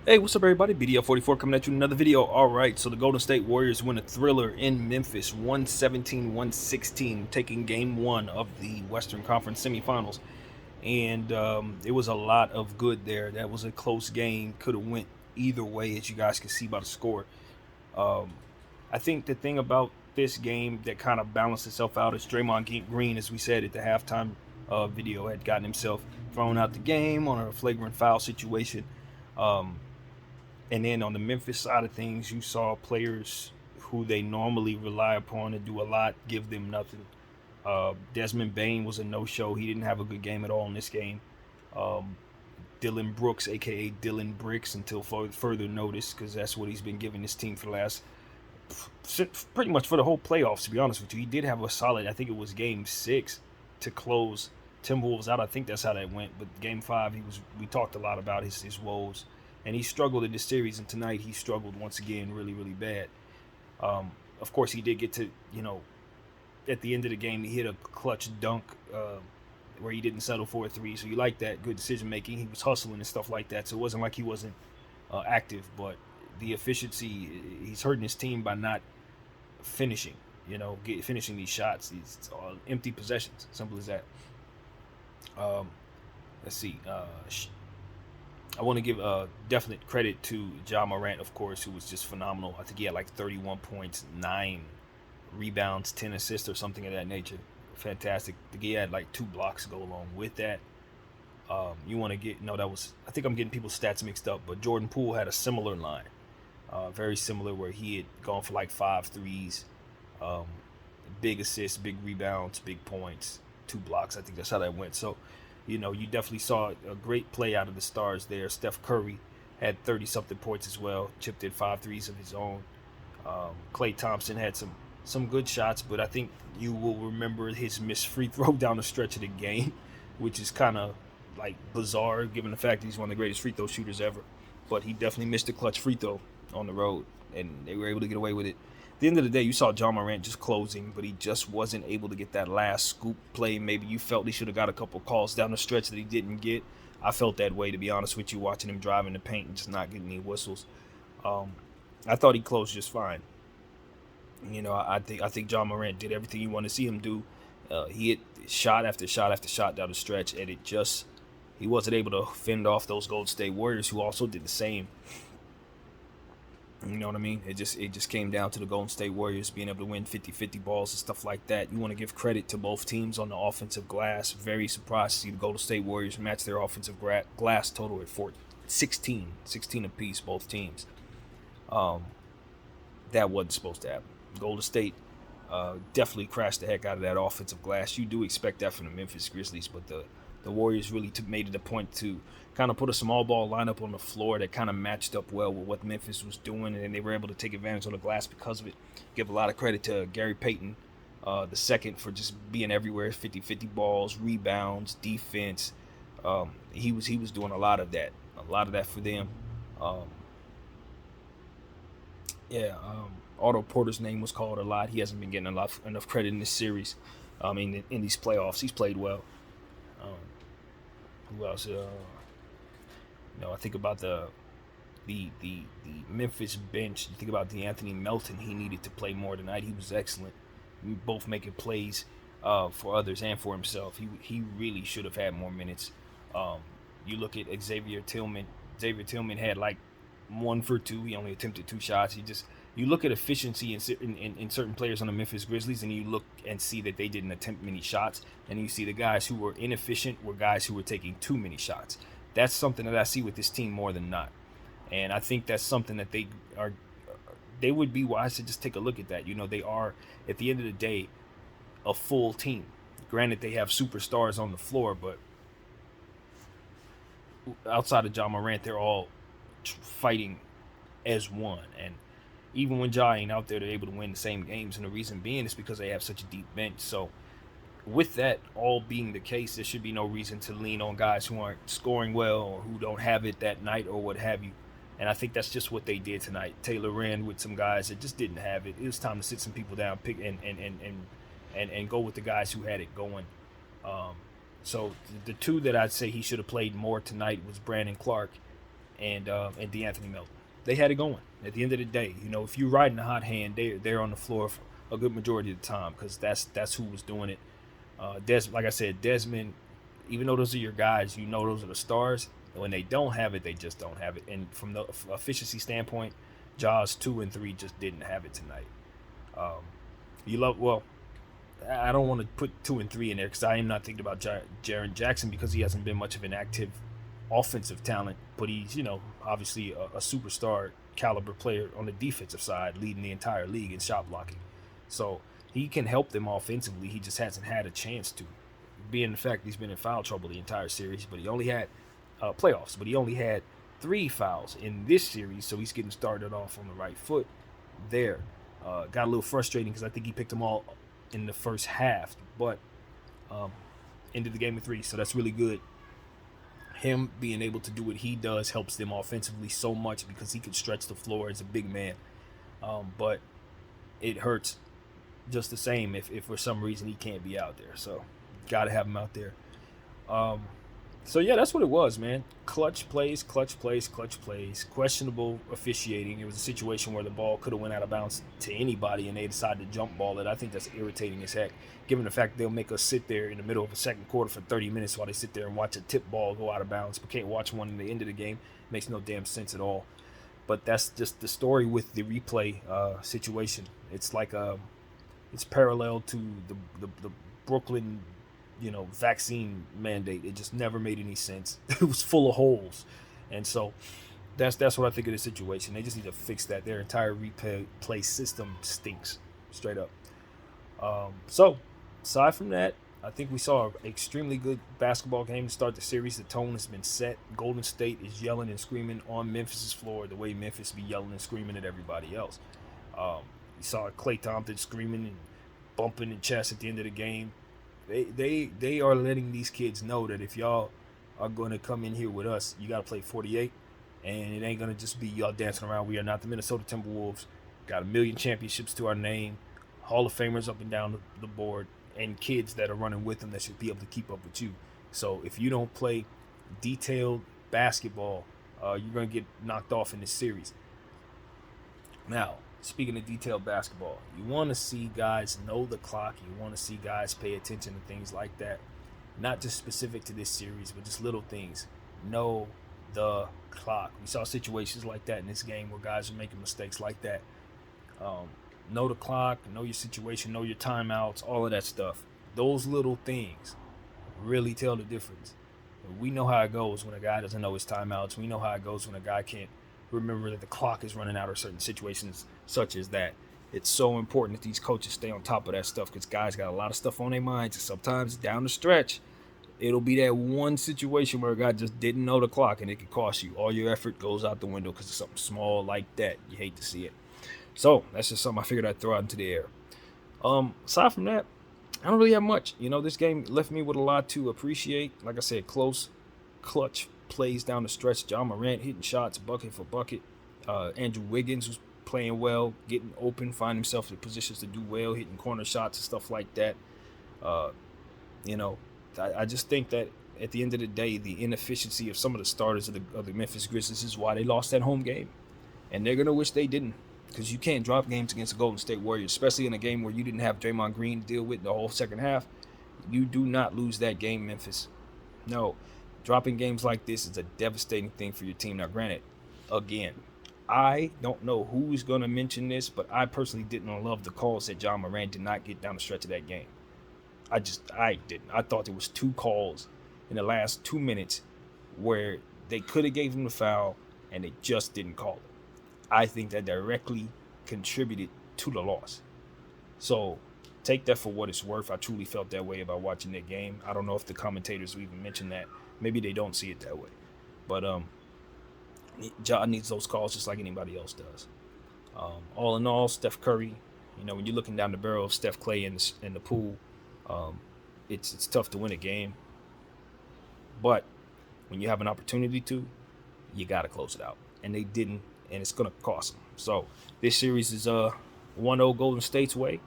Hey, what's up, everybody? BDL44 coming at you with another video. All right, so the Golden State Warriors win a thriller in Memphis, 117-116, taking game one of the Western Conference semifinals. And it was a lot of good there. That was a close game. Could have went either way, as you guys can see by the score. Um, I think the thing about this game that kind of balanced itself out is Draymond Green, as we said at the halftime video, had gotten himself thrown out the game on a flagrant foul situation. Um, and then on the Memphis side of things, you saw players who they normally rely upon to do a lot give them nothing. Desmond Bane was a no-show. He didn't have a good game at all in this game. Um, Dylan Brooks, aka Dylan Bricks, until further notice, because that's what he's been giving this team for the last pretty much for the whole playoffs. To be honest with you, he did have a solid. I think it was Game 6 to close Timberwolves out. I think that's how that went. But Game 5, we talked a lot about his woes, and he struggled in this series. And tonight he struggled once again, really, really bad. Of course, he did get to at the end of the game, he hit a clutch dunk where he didn't settle for a three. So you like that good decision making. He was hustling and stuff like that. So it wasn't like he wasn't active, but the efficiency, he's hurting his team by not finishing. Finishing these shots. These empty possessions. Simple as that. Let's see. I want to give definite credit to Morant, of course, who was just phenomenal. I think he had like 31 points, 9 rebounds, 10 assists, or something of that nature. Fantastic. I think he had like 2 blocks to go along with that. You want to get that was, I think I'm getting people's stats mixed up, but Jordan Poole had a similar line, very similar, where he had gone for like 5 threes, big assists, big rebounds, big points, 2 blocks. I think that's how that went. So, you definitely saw a great play out of the stars there. Steph Curry had 30-something points as well, chipped in 5 threes of his own. Klay Thompson had some good shots, but I think you will remember his missed free throw down the stretch of the game, which is kind of like bizarre given the fact that he's one of the greatest free throw shooters ever. But he definitely missed a clutch free throw on the road, and they were able to get away with it. At the end of the day, you saw John Morant just closing, but he just wasn't able to get that last scoop play. Maybe you felt he should have got a couple calls down the stretch that he didn't get. I felt that way, to be honest with you, watching him driving the paint and just not getting any whistles. I thought he closed just fine. I think John Morant did everything you want to see him do. He hit shot after shot after shot down the stretch, and he wasn't able to fend off those Golden State Warriors, who also did the same. You know what I mean? It just came down to the Golden State Warriors being able to win 50-50 balls and stuff like that. You want to give credit to both teams on the offensive glass. Very surprised to see the Golden State Warriors match their offensive glass total at 16 apiece, both teams. That wasn't supposed to happen. Golden State definitely crashed the heck out of that offensive glass. You do expect that from the Memphis Grizzlies, but the Warriors really made it a point to kind of put a small ball lineup on the floor that kind of matched up well with what Memphis was doing, and they were able to take advantage of the glass because of it. Give a lot of credit to Gary Payton the second for just being everywhere, 50-50 balls, rebounds, defense. He was doing a lot of that for them. Otto Porter's name was called a lot. He hasn't been getting enough credit in this series. I mean, in these playoffs, he's played well. Who else? I think about the Memphis bench. You think about DeAnthony Melton. He needed to play more tonight. He was excellent, both making plays for others and for himself. He really should have had more minutes. You look at Xavier Tillman. Xavier Tillman had like 1 for 2. He only attempted 2 shots. You look at efficiency in certain players on the Memphis Grizzlies, and you look and see that they didn't attempt many shots, and you see the guys who were inefficient were guys who were taking too many shots. That's something that I see with this team more than not, and I think that's something that they would be wise to just take a look at that. They are, at the end of the day, a full team. Granted, they have superstars on the floor, but outside of John Morant, they're all fighting as one. And even when Ja ain't out there, they're able to win the same games, and the reason being is because they have such a deep bench. So with that all being the case, there should be no reason to lean on guys who aren't scoring well or who don't have it that night or what have you. And I think that's just what they did tonight. Taylor ran with some guys that just didn't have it. It was time to sit some people down, pick and go with the guys who had it going. So the two that I'd say he should have played more tonight was Brandon Clark and DeAnthony Melton. They had it going. At the end of the day, if you're riding a hot hand, they're on the floor for a good majority of the time because that's who was doing it. Like I said, Desmond, even though those are your guys, those are the stars. And when they don't have it, they just don't have it. And from the efficiency standpoint, Jaws 2 and 3 just didn't have it tonight. I don't want to put 2 and 3 in there because I am not thinking about Jaron Jackson because he hasn't been much of an active offensive talent, but he's obviously a superstar caliber player on the defensive side, leading the entire league in shot blocking. So he can help them offensively. He just hasn't had a chance to, being the fact he's been in foul trouble the entire series. But he only had playoffs, but he only had 3 fouls in this series, so he's getting started off on the right foot there. Got a little frustrating because I think he picked them all in the first half, but ended the game with 3, so that's really good. Him being able to do what he does helps them offensively so much because he can stretch the floor as a big man. But it hurts just the same if for some reason he can't be out there. So got to have him out there. So yeah, that's what it was, man. Clutch plays. Questionable officiating. It was a situation where the ball could have went out of bounds to anybody, and they decided to jump ball it. I think that's irritating as heck, given the fact they'll make us sit there in the middle of a second quarter for 30 minutes while they sit there and watch a tip ball go out of bounds, but can't watch one in the end of the game. Makes no damn sense at all. But that's just the story with the replay situation. It's like it's parallel to the Brooklyn vaccine mandate. It just never made any sense. It was full of holes. And so that's what I think of the situation. They just need to fix that. Their entire replay system stinks, straight up. So aside from that, I think we saw an extremely good basketball game to start the series. The tone has been set. Golden State is yelling and screaming on Memphis's floor the way Memphis be yelling and screaming at everybody else. You saw Klay Thompson screaming and bumping the chest at the end of the game. They are letting these kids know that if y'all are going to come in here with us, you got to play 48, and it ain't going to just be y'all dancing around. We are not the Minnesota Timberwolves. Got 1 million championships to our name, Hall of Famers up and down the board, and kids that are running with them that should be able to keep up with you. So if you don't play detailed basketball, you're going to get knocked off in this series. Now, speaking of detailed basketball, you want to see guys know the clock. You want to see guys pay attention to things like that. Not just specific to this series, but just little things. Know the clock. We saw situations like that in this game where guys are making mistakes like that. Know the clock, know your situation, know your timeouts, all of that stuff. Those little things really tell the difference. We know how it goes when a guy doesn't know his timeouts. We know how it goes when a guy can't remember that the clock is running out, or certain situations such as that. It's so important that these coaches stay on top of that stuff because guys got a lot of stuff on their minds, and sometimes down the stretch it'll be that one situation where a guy just didn't know the clock and it could cost you. All your effort goes out the window because of something small like that. You hate to see it. So that's just something I figured I'd throw out into the air. Aside from that, I don't really have much. This game left me with a lot to appreciate. Like I said, close, clutch plays down the stretch. John Morant hitting shots bucket for bucket. Andrew Wiggins was playing well, getting open, finding himself in positions to do well, hitting corner shots and stuff like that. I just think that at the end of the day, the inefficiency of some of the starters of the Memphis Grizzlies is why they lost that home game. And they're going to wish they didn't, because you can't drop games against the Golden State Warriors, especially in a game where you didn't have Draymond Green to deal with the whole second half. You do not lose that game, Memphis. No. Dropping games like this is a devastating thing for your team. Now, granted, again, I don't know who's going to mention this, but I personally didn't love the calls that John Morant did not get down the stretch of that game. I didn't. I thought there was 2 calls in the last 2 minutes where they could have gave him the foul and they just didn't call it. I think that directly contributed to the loss. So take that for what it's worth. I truly felt that way about watching that game. I don't know if the commentators will even mention that. Maybe they don't see it that way. But John needs those calls just like anybody else does. All in all, Steph Curry, when you're looking down the barrel of Steph Clay in the pool, it's tough to win a game. But when you have an opportunity to, you got to close it out. And they didn't, and it's going to cost them. So this series is 1-0 Golden State's way.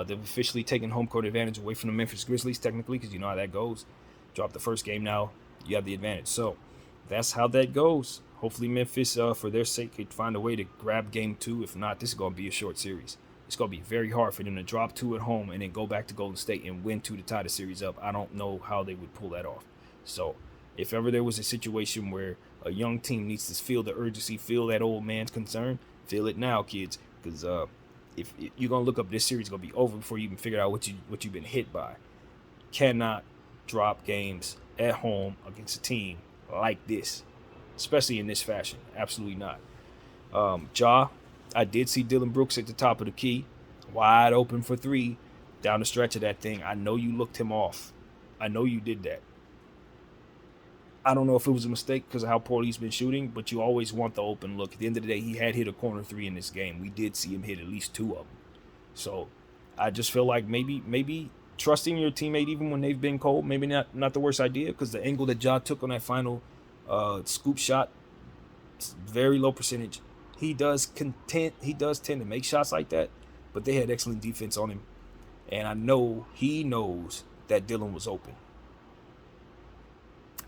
They've officially taken home court advantage away from the Memphis Grizzlies, technically, because you know how that goes. Drop the first game now, you have the advantage. So that's how that goes. Hopefully Memphis, for their sake, could find a way to grab game 2. If not, this is going to be a short series. It's going to be very hard for them to drop 2 at home and then go back to Golden State and win 2 to tie the series up. I don't know how they would pull that off. So if ever there was a situation where a young team needs to feel the urgency, feel that old man's concern, feel it now, kids. Because if you're going to look up, this series, going to be over before you even figure out what you've been hit by. Cannot drop games at home against a team like this, especially in this fashion. Absolutely not. Ja, I did see Dylan Brooks at the top of the key, wide open for 3 down the stretch of that thing. I know you looked him off. I know you did that. I don't know if it was a mistake because of how poorly he's been shooting, but you always want the open look. At the end of the day, he had hit a corner 3 in this game. We did see him hit at least 2 of them. So I just feel like maybe trusting your teammate even when they've been cold, maybe not the worst idea, because the angle that Ja took on that final scoop shot, very low percentage. He does tend to make shots like that, but they had excellent defense on him. And I know he knows that Dylan was open.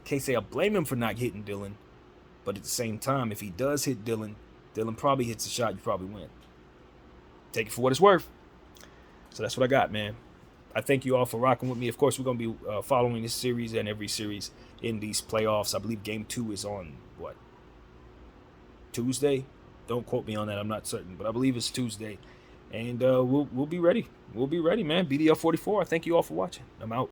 Can't say I blame him for not hitting Dylan, but at the same time, if he does hit Dylan, Dylan probably hits a shot, you probably win. Take it for what it's worth. So that's what I got, man. I thank you all for rocking with me. Of course, we're going to be following this series and every series in these playoffs. I believe game 2 is on, Tuesday? Don't quote me on that. I'm not certain, but I believe it's Tuesday. And we'll be ready. We'll be ready, man. BDL 44. I thank you all for watching. I'm out.